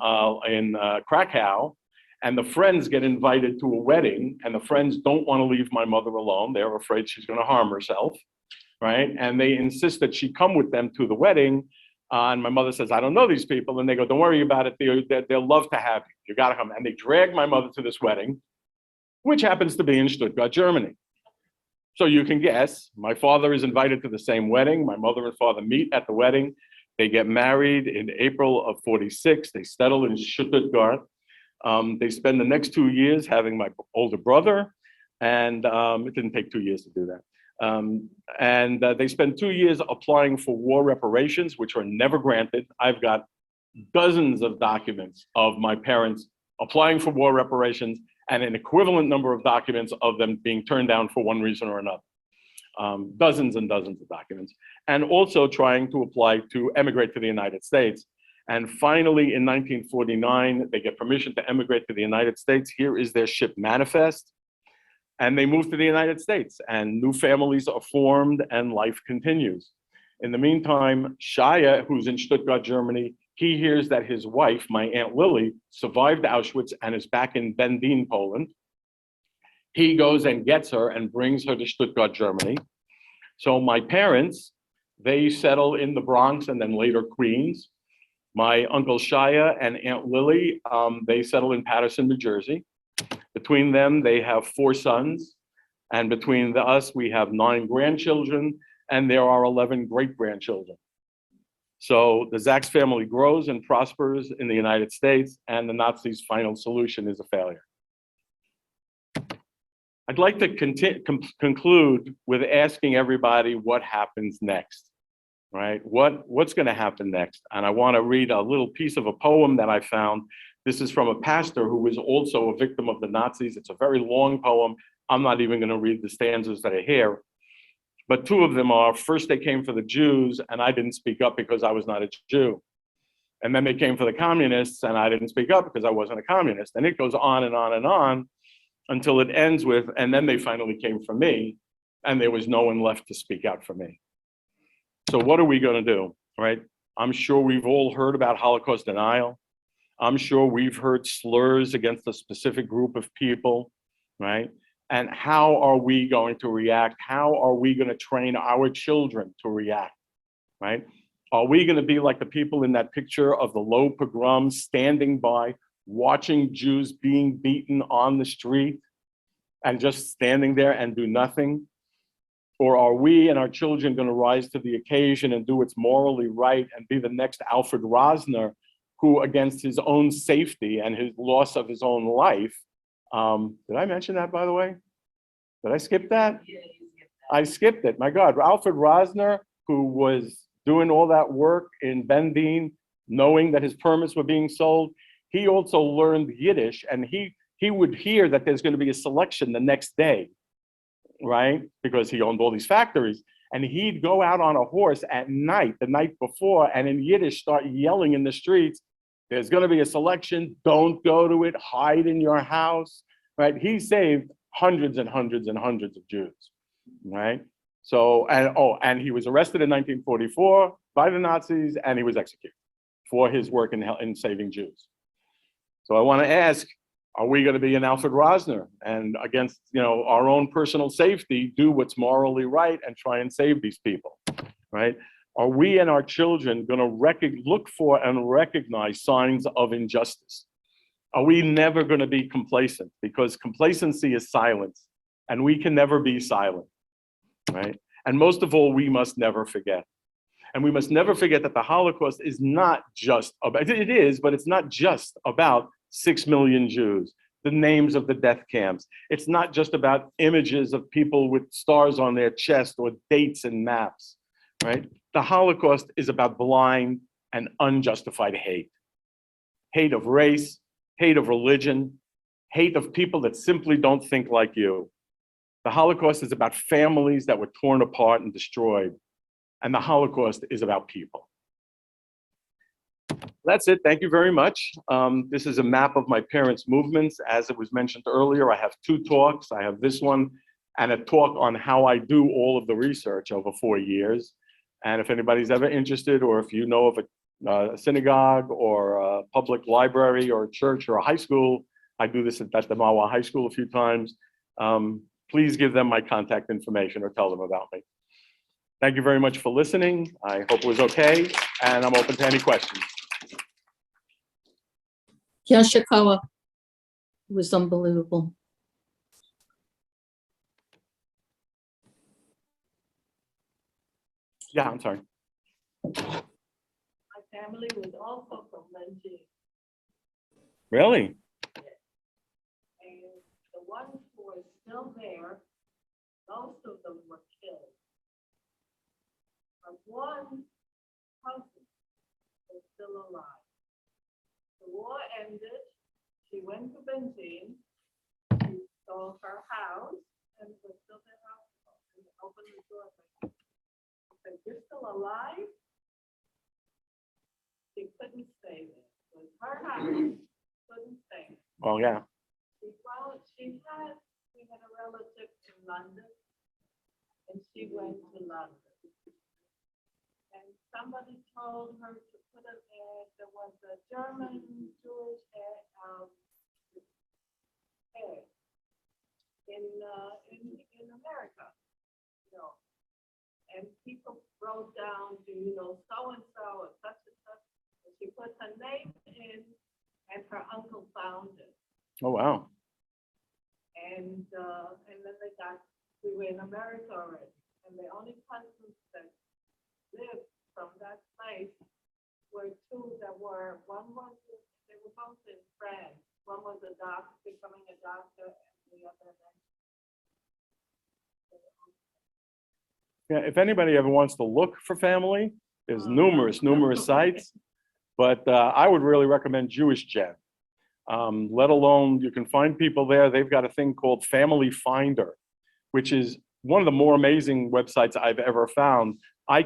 Krakow, and the friends get invited to a wedding, and the friends don't want to leave my mother alone. They're afraid she's going to harm herself, right? And they insist that she come with them to the wedding. And my mother says, I don't know these people. And they go, don't worry about it. They'll love to have you. You got to come. And they drag my mother to this wedding, which happens to be in Stuttgart, Germany. So you can guess, my father is invited to the same wedding. My mother and father meet at the wedding. They get married in April of '46. They settle in Stuttgart. They spend the next 2 years having my older brother, and it didn't take 2 years to do that. They spend 2 years applying for war reparations, which are never granted. I've got dozens of documents of my parents applying for war reparations and an equivalent number of documents of them being turned down for one reason or another. Dozens and dozens of documents, and also trying to apply to emigrate to the United States. And finally, in 1949, they get permission to emigrate to the United States. Here is their ship manifest. And they move to the United States, and new families are formed and life continues. In the meantime, Shia, who's in Stuttgart, Germany, he hears that his wife, my Aunt Lily, survived Auschwitz and is back in Bendin, Poland. He goes and gets her and brings her to Stuttgart, Germany. So my parents, they settle in the Bronx and then later Queens. My Uncle Shia and Aunt Lily, they settle in Paterson, New Jersey. Between them, they have 4 sons. And between us, we have 9 grandchildren, and there are 11 great-grandchildren. So the Zaks family grows and prospers in the United States, and the Nazis' final solution is a failure. I'd like to conclude with asking everybody what happens next, right? What's going to happen next? And I want to read a little piece of a poem that I found. This is from a pastor who was also a victim of the Nazis. It's a very long poem. I'm not even going to read the stanzas that are here. But two of them are, first they came for the Jews, and I didn't speak up because I was not a Jew. And then they came for the communists, and I didn't speak up because I wasn't a communist. And it goes on and on and on until it ends with, and then they finally came for me, and there was no one left to speak out for me. So what are we going to do, right? I'm sure we've all heard about Holocaust denial. I'm sure we've heard slurs against a specific group of people, right? And how are we going to react? How are we going to train our children to react, right? Are we going to be like the people in that picture of the low pogroms standing by, watching Jews being beaten on the street and just standing there and do nothing? Or are we and our children going to rise to the occasion and do what's morally right and be the next Alfred Rosner, who against his own safety and his loss of his own life, did I mention that, by the way? Did I skip that? Yeah, you get that. I skipped it. My God, Alfred Rosner, who was doing all that work in Bendine, knowing that his permits were being sold, he also learned Yiddish, and he would hear that there's going to be a selection the next day, right? Because he owned all these factories. And he'd go out on a horse at night, the night before, and in Yiddish start yelling in the streets, there's going to be a selection, don't go to it, hide in your house, right? He saved hundreds and hundreds and hundreds of Jews, right? So, and he was arrested in 1944 by the Nazis, and he was executed for his work in saving Jews. So I want to ask, are we going to be an Alfred Rosner and against, our own personal safety, do what's morally right and try and save these people, right? Are we and our children going to look for and recognize signs of injustice? Are we never going to be complacent? Because complacency is silence, and we can never be silent, right? And most of all, we must never forget. And we must never forget that the Holocaust is not just about, it is, but it's not just about 6 million Jews, the names of the death camps. It's not just about images of people with stars on their chest or dates and maps, right? The Holocaust is about blind and unjustified hate. Hate of race, hate of religion, hate of people that simply don't think like you. The Holocaust is about families that were torn apart and destroyed. And the Holocaust is about people. That's it. Thank you very much. This is a map of my parents' movements. As it was mentioned earlier, I have 2 talks. I have this one and a talk on how I do all of the research over 4 years. And if anybody's ever interested, or if you know of a synagogue or a public library or a church or a high school, I do this at the Mawa High School a few times, please give them my contact information or tell them about me. Thank you very much for listening. I hope it was okay, and I'm open to any questions. Yoshikawa was unbelievable. Yeah, I'm sorry. My family was also from Benji, Really? and the ones who are still there, most of them were killed. But one cousin is still alive. The war ended, she went to Benji, she sold her house, and was still their house, and opened the door. I said, "You're still alive?" She couldn't stay there. It was her house, couldn't stay there. Well, yeah. We had a relative in London, and she went to London. And somebody told her to put it there. There was a German Jewish head in America, and people wrote down to, so and so or such and such. And she put her name in, and her uncle found it. Oh, wow. And then we were in America already, and the only cousins that lived from that place were 2 that were, they were both in France. One was a doctor, becoming a doctor, and the other. Yeah, if anybody ever wants to look for family, there's numerous sites, but I would really recommend Jewish Gen. Let alone, you can find people there. They've got a thing called Family Finder, which is one of the more amazing websites I've ever found. I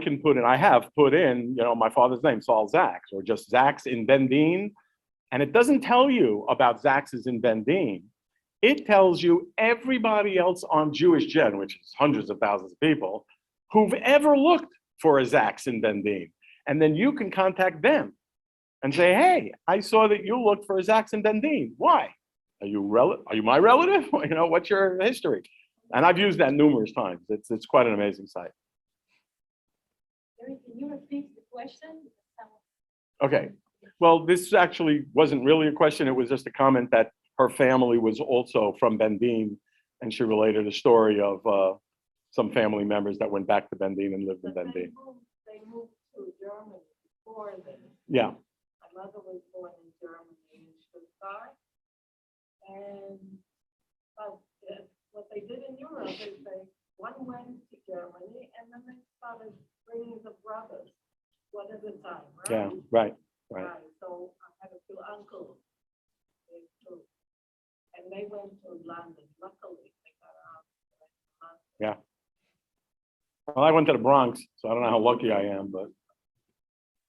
have put in, my father's name, Saul Zaks, or just Zaks in Bendine. And it doesn't tell you about Zaks in Bendine. It tells you everybody else on Jewish Gen, which is hundreds of thousands of people, who've ever looked for a Zaks in Bendine. And then you can contact them and say, hey, I saw that you looked for a Zaks in Bendine. Why? Are you my relative? What's your history? And I've used that numerous times. It's quite an amazing site. Can you repeat the question? Okay. Well, this actually wasn't really a question. It was just a comment that her family was also from Bendine, and she related a story of some family members that went back to Bendine and lived in But Bendine. they moved to Germany before then. Yeah. My mother was born in Germany in Stuttgart. And what they did in Europe is one went to Germany and then they started bringing the brothers one at a time, right? Yeah. Right. So I had a few uncles, they too. And they went to London. Luckily, they got out. Yeah. Well, I went to the Bronx, so I don't know how lucky I am, but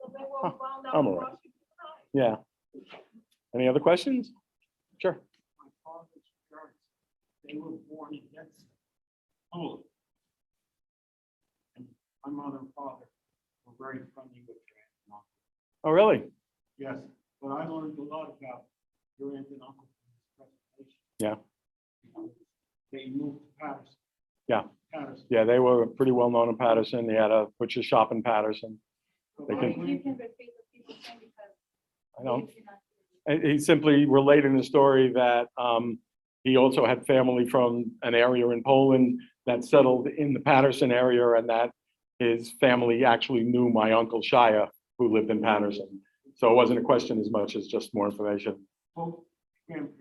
So they were found out I'm in all right. Washington Heights. yeah. Any other questions? Sure. My father's parents, they were born in Denton, Poland. And my mother and father were very friendly with your aunt and uncle. Oh, really? Yes, but I learned a lot about your aunt and uncle from this presentation. Yeah. They moved to Patterson. Yeah. Patterson. Yeah, they were pretty well known in Patterson. He had a butcher shop in Patterson. So They my can- If you can repeat what people say because. I don't. they cannot hear you. And he simply related in the story that he also had family from an area in Poland that settled in the Patterson area, and that his family actually knew my uncle Shia, who lived in Patterson. So it wasn't a question as much as just more information. both grandparents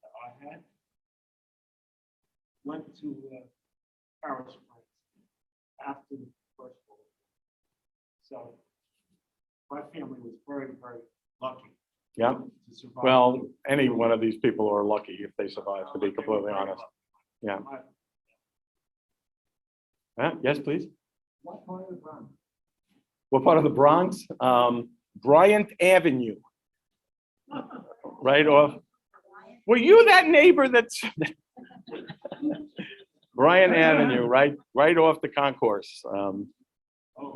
that I had went to Paris, France after the First World War. So my family was very, very lucky Yeah. to survive. Well, any one of these people are lucky if they survive, to be completely honest. Yeah. Yes, please. What part of the Bronx? What part of the Bronx? Bryant Avenue. Right off. Were you that neighbor that's Bryant Avenue, right off the concourse?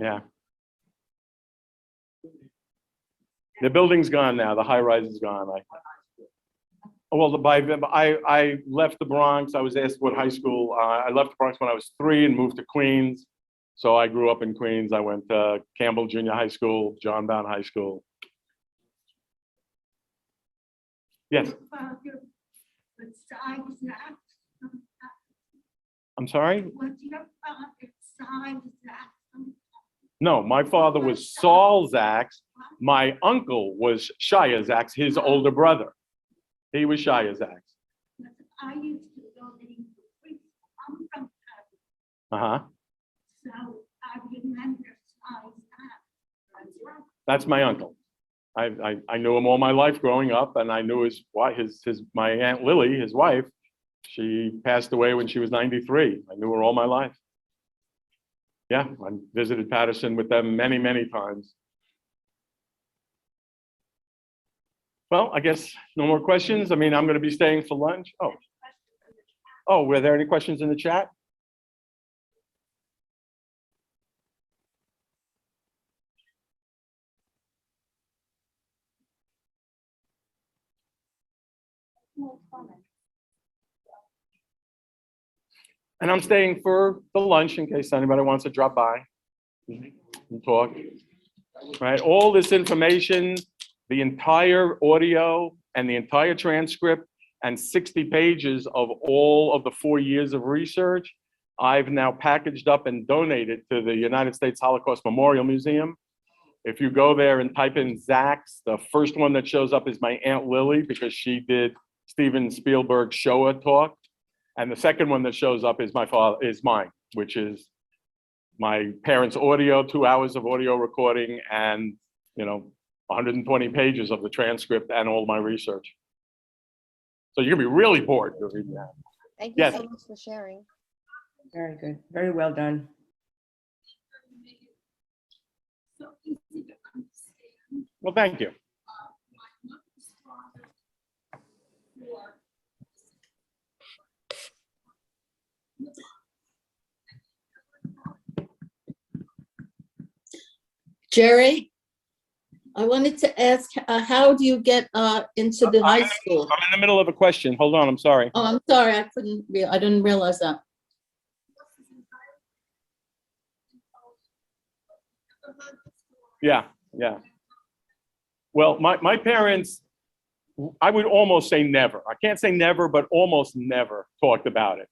Yeah. The building's gone now. The high rise is gone. I left the Bronx. I was asked what high school. I left the Bronx when I was 3 and moved to Queens. So I grew up in Queens. I went to Campbell Junior High School, John Brown High School. Yes, I'm sorry? No, my father was Saul Zaks. My uncle was Shia Zaks, his older brother. He was Shia Zaks. I used to go getting free. I'm from Paris, Uh-huh. so I remember size that. That's my uncle. I knew him all my life growing up, and I knew my Aunt Lily, his wife. She passed away when she was 93. I knew her all my life. Yeah, I visited Patterson with them many, many times. Well, I guess no more questions. I mean, I'm going to be staying for lunch. Oh, were there any questions in the chat? And I'm staying for the lunch in case anybody wants to drop by and talk. Right, all this information, the entire audio and the entire transcript and 60 pages of all of the 4 years of research, I've now packaged up and donated to the United States Holocaust Memorial Museum. If you go there and type in Zaks, the first one that shows up is my Aunt Lily, because she did Steven Spielberg's Shoah talk. And the second one that shows up is mine, which is my parents' audio, 2 hours of audio recording, and 120 pages of the transcript and all my research. So you're gonna be really bored reading that. Thank you Yes. so much for sharing. Very good. Very well done. Very good. Very well done. So easy to understand. Well, thank you. My mother's father war. Jerry, I wanted to ask, how do you get into the high school? I'm in the middle of a question. Hold on, I'm sorry. Oh, I'm sorry, I didn't realize that. Yeah, yeah. Well, my parents, I would almost say never. I can't say never, but almost never talked about it.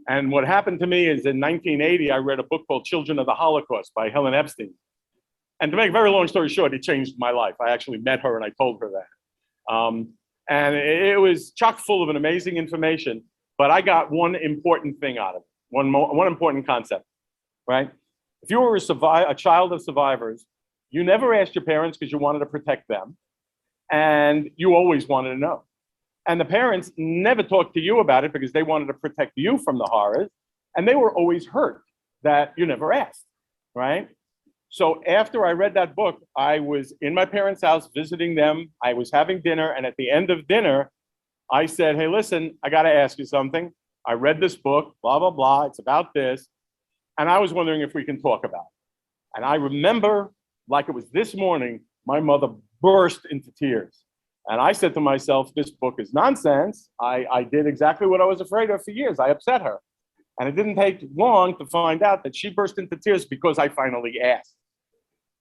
And what happened to me is in 1980, I read a book called Children of the Holocaust by Helen Epstein. And to make a very long story short, it changed my life. I actually met her and I told her that. And it was chock full of an amazing information, but I got one important thing out of it, one important concept, right? If you were a child of survivors, you never asked your parents because you wanted to protect them, and you always wanted to know. And the parents never talked to you about it because they wanted to protect you from the horrors, and they were always hurt that you never asked, right? So after I read that book, I was in my parents' house visiting them. I was having dinner, and at the end of dinner, I said, hey, listen, I got to ask you something. I read this book, blah, blah, blah. It's about this. And I was wondering if we can talk about it. And I remember, like it was this morning, my mother burst into tears. And I said to myself, this book is nonsense. I did exactly what I was afraid of for years. I upset her. And it didn't take long to find out that she burst into tears because I finally asked.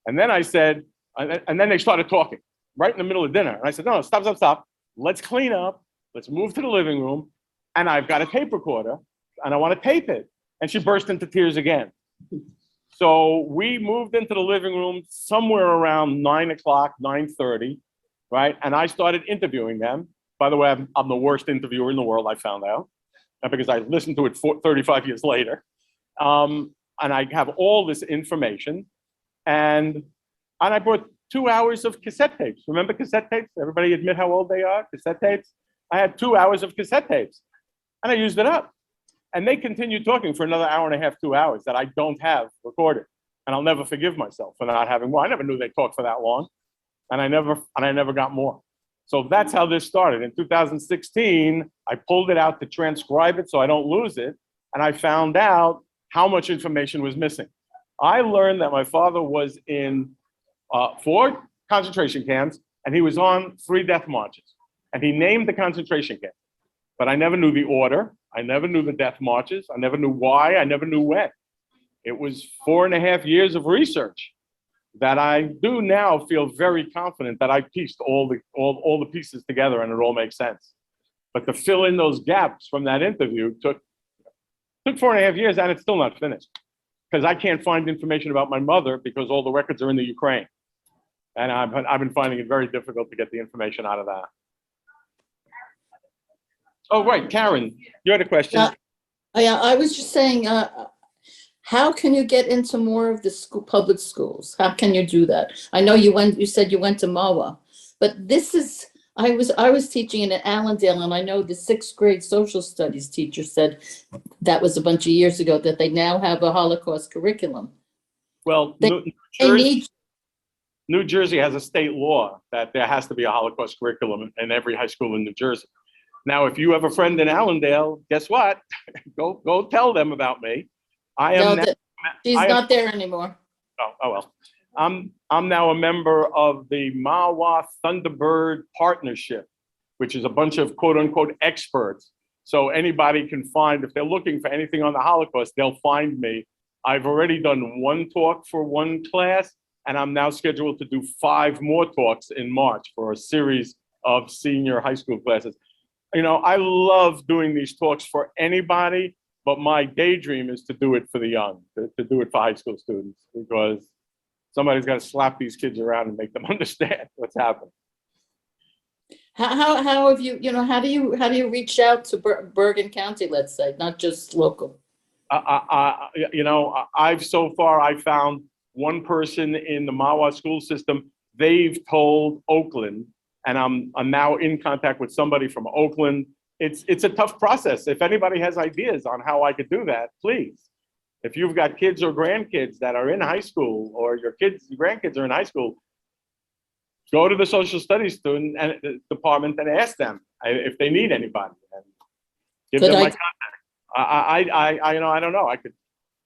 And then I said, and then they started talking right in the middle of dinner. And I said, no, stop, stop, stop. Let's clean up. Let's move to the living room. And I've got a tape recorder and I want to tape it. And she burst into tears again. So we moved into the living room somewhere around 9 o'clock, 9:30, right? And I started interviewing them. By the way, I'm the worst interviewer in the world, I found out, because I listened to it 35 years later. And I have all this information. And I brought 2 hours of cassette tapes. Remember cassette tapes? Everybody admit how old they are, cassette tapes? I had 2 hours of cassette tapes and I used it up. And they continued talking for another hour and a half, 2 hours that I don't have recorded. And I'll never forgive myself for not having more. I never knew they talked for that long. And I never got more. So that's how this started. In 2016, I pulled it out to transcribe it so I don't lose it. And I found out how much information was missing. I learned that my father was in 4 concentration camps and he was on 3 death marches. And he named the concentration camp. But I never knew the order. I never knew the death marches. I never knew why. I never knew when. It was 4.5 years of research that I do now feel very confident that I pieced all the pieces together and it all makes sense. But to fill in those gaps from that interview took 4.5 years and it's still not finished. Because I can't find information about my mother because all the records are in the Ukraine. And I've been finding it very difficult to get the information out of that. Oh, right, Karen, you had a question. Yeah, I was just saying, how can you get into more of the public schools? How can you do that? I know you said you went to MAWA, but I was teaching in Allendale, and I know the 6th grade social studies teacher said that was a bunch of years ago that they now have a Holocaust curriculum. Well, New Jersey has a state law that there has to be a Holocaust curriculum in every high school in New Jersey. Now, if you have a friend in Allendale, guess what? Go tell them about me. She's not there anymore. Oh well. I'm now a member of the MAWA Thunderbird Partnership, which is a bunch of quote unquote experts. So anybody can find, if they're looking for anything on the Holocaust, they'll find me. I've already done 1 talk for 1 class, and I'm now scheduled to do 5 more talks in March for a series of senior high school classes. You know, I love doing these talks for anybody, but my daydream is to do it for the young, to do it for high school students, because somebody's got to slap these kids around and make them understand what's happening. How have you, how do you reach out to Bergen County, let's say, not just local? I've so far found 1 person in the MAWA school system. They've told Oakland, and I'm now in contact with somebody from Oakland. it's a tough process. If anybody has ideas on how I could do that, please. If you've got kids or grandkids that are in high school, or your grandkids are in high school, go to the social studies student and department and ask them if they need anybody. And give Good them my idea. contact. I don't know.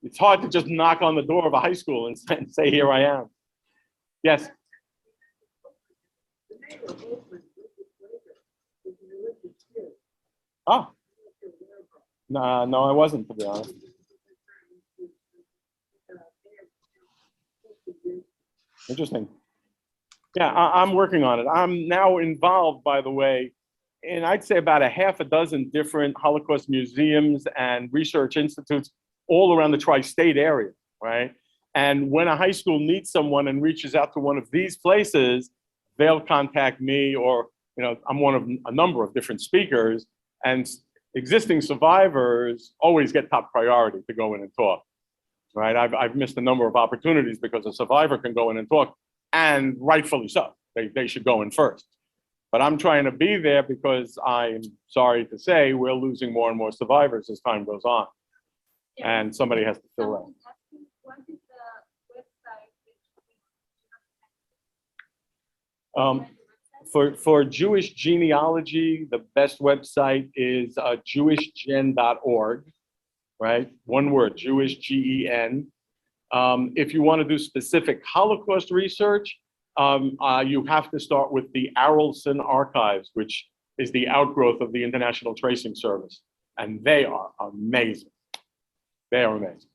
It's hard to just knock on the door of a high school and say, here I am. Yes. Oh. No, I wasn't, to be honest. Interesting. Yeah, I'm working on it. I'm now involved, by the way, in I'd say about a half a dozen different Holocaust museums and research institutes all around the tri-state area, right? And when a high school needs someone and reaches out to one of these places, they'll contact me, or, I'm one of a number of different speakers, and existing survivors always get top priority to go in and talk, right? I've missed a number of opportunities because a survivor can go in and talk, and rightfully so. They should go in first. But I'm trying to be there because I'm sorry to say we're losing more and more survivors as time goes on. And somebody has to fill that. What is the website? For Jewish genealogy, the best website is jewishgen.org, right? One word, Jewish, Gen. If you want to do specific Holocaust research, you have to start with the Arelson Archives, which is the outgrowth of the International Tracing Service. And they are amazing. They are amazing.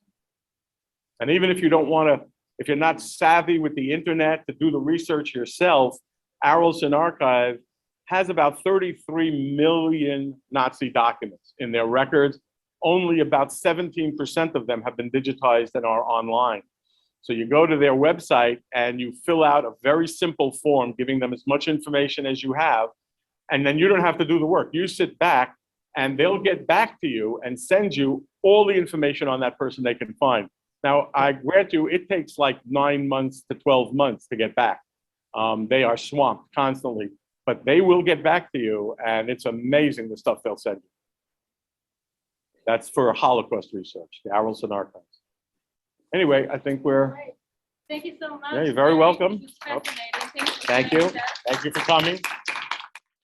And even if you don't want to, if you're not savvy with the internet to do the research yourself, Arelson Archive has about 33 million Nazi documents in their records. Only about 17% of them have been digitized and are online. So you go to their website and you fill out a very simple form, giving them as much information as you have, and then you don't have to do the work. You sit back and they'll get back to you and send you all the information on that person they can find. Now, I grant you, it takes like 9 months to 12 months to get back. They are swamped constantly, but they will get back to you, and it's amazing the stuff they'll send you. That's for Holocaust research, the Arelson Archives. Anyway, I think we're. Great. Thank you so much. Yeah, you're very welcome. This was fascinating. Thank for you. sharing that. Thank you for coming.